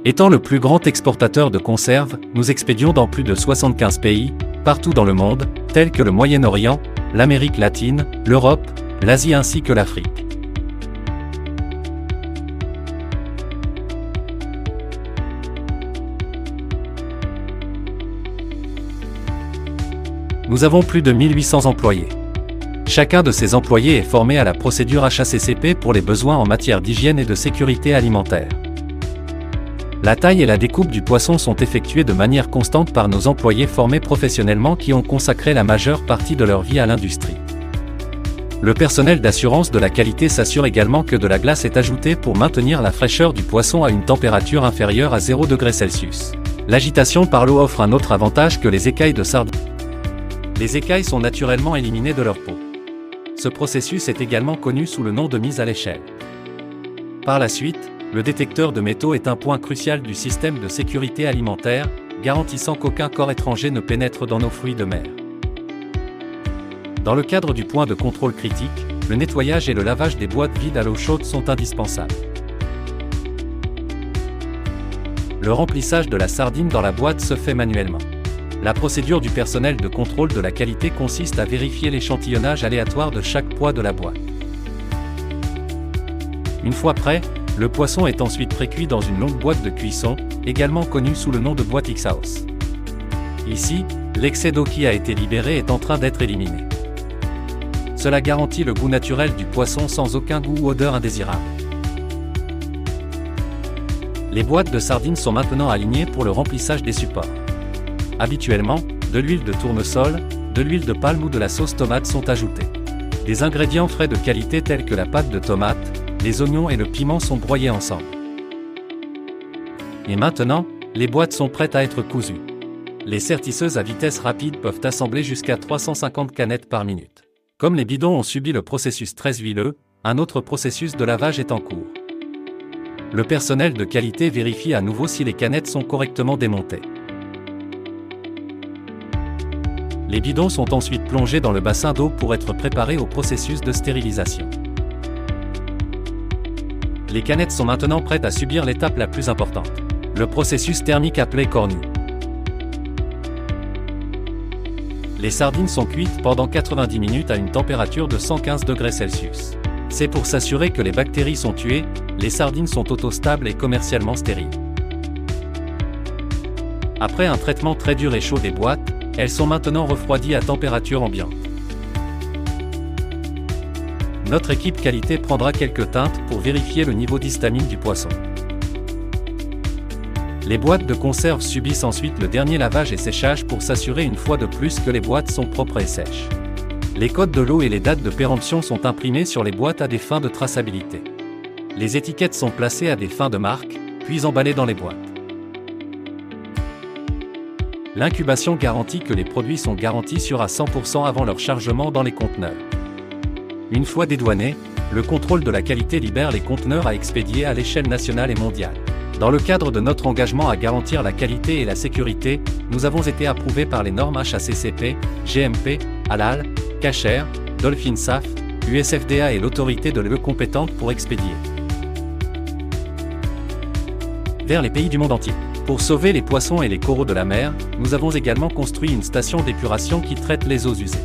Étant le plus grand exportateur de conserves, nous expédions dans plus de 75 pays, partout dans le monde, tels que le Moyen-Orient, l'Amérique latine, l'Europe, l'Asie ainsi que l'Afrique. Nous avons plus de 1800 employés. Chacun de ces employés est formé à la procédure HACCP pour les besoins en matière d'hygiène et de sécurité alimentaire. La taille et la découpe du poisson sont effectuées de manière constante par nos employés formés professionnellement qui ont consacré la majeure partie de leur vie à l'industrie. Le personnel d'assurance de la qualité s'assure également que de la glace est ajoutée pour maintenir la fraîcheur du poisson à une température inférieure à 0 degré Celsius. L'agitation par l'eau offre un autre avantage que les écailles de sardines. Les écailles sont naturellement éliminées de leur peau. Ce processus est également connu sous le nom de mise à l'échelle. Par la suite, le détecteur de métaux est un point crucial du système de sécurité alimentaire, garantissant qu'aucun corps étranger ne pénètre dans nos fruits de mer. Dans le cadre du point de contrôle critique, le nettoyage et le lavage des boîtes vides à l'eau chaude sont indispensables. Le remplissage de la sardine dans la boîte se fait manuellement. La procédure du personnel de contrôle de la qualité consiste à vérifier l'échantillonnage aléatoire de chaque poids de la boîte. Une fois prêt, le poisson est ensuite précuit dans une longue boîte de cuisson, également connue sous le nom de boîte X-House. Ici, l'excès d'eau qui a été libéré est en train d'être éliminé. Cela garantit le goût naturel du poisson sans aucun goût ou odeur indésirable. Les boîtes de sardines sont maintenant alignées pour le remplissage des supports. Habituellement, de l'huile de tournesol, de l'huile de palme ou de la sauce tomate sont ajoutés. Des ingrédients frais de qualité tels que la pâte de tomate, les oignons et le piment sont broyés ensemble. Et maintenant, les boîtes sont prêtes à être cousues. Les sertisseuses à vitesse rapide peuvent assembler jusqu'à 350 canettes par minute. Comme les bidons ont subi le processus très huileux, un autre processus de lavage est en cours. Le personnel de qualité vérifie à nouveau si les canettes sont correctement démontées. Les bidons sont ensuite plongés dans le bassin d'eau pour être préparés au processus de stérilisation. Les canettes sont maintenant prêtes à subir l'étape la plus importante, le processus thermique appelé cornu. Les sardines sont cuites pendant 90 minutes à une température de 115 degrés Celsius. C'est pour s'assurer que les bactéries sont tuées, les sardines sont autostables et commercialement stériles. Après un traitement très dur et chaud des boîtes, elles sont maintenant refroidies à température ambiante. Notre équipe qualité prendra quelques teintes pour vérifier le niveau d'histamine du poisson. Les boîtes de conserve subissent ensuite le dernier lavage et séchage pour s'assurer une fois de plus que les boîtes sont propres et sèches. Les codes de l'eau et les dates de péremption sont imprimés sur les boîtes à des fins de traçabilité. Les étiquettes sont placées à des fins de marque, puis emballées dans les boîtes. L'incubation garantit que les produits sont garantis sûrs à 100% avant leur chargement dans les conteneurs. Une fois dédouanés, le contrôle de la qualité libère les conteneurs à expédier à l'échelle nationale et mondiale. Dans le cadre de notre engagement à garantir la qualité et la sécurité, nous avons été approuvés par les normes HACCP, GMP, Halal, Kasher, Dolphin SAF, USFDA et l'autorité de l'UE compétente pour expédier vers les pays du monde entier. Pour sauver les poissons et les coraux de la mer, nous avons également construit une station d'épuration qui traite les eaux usées.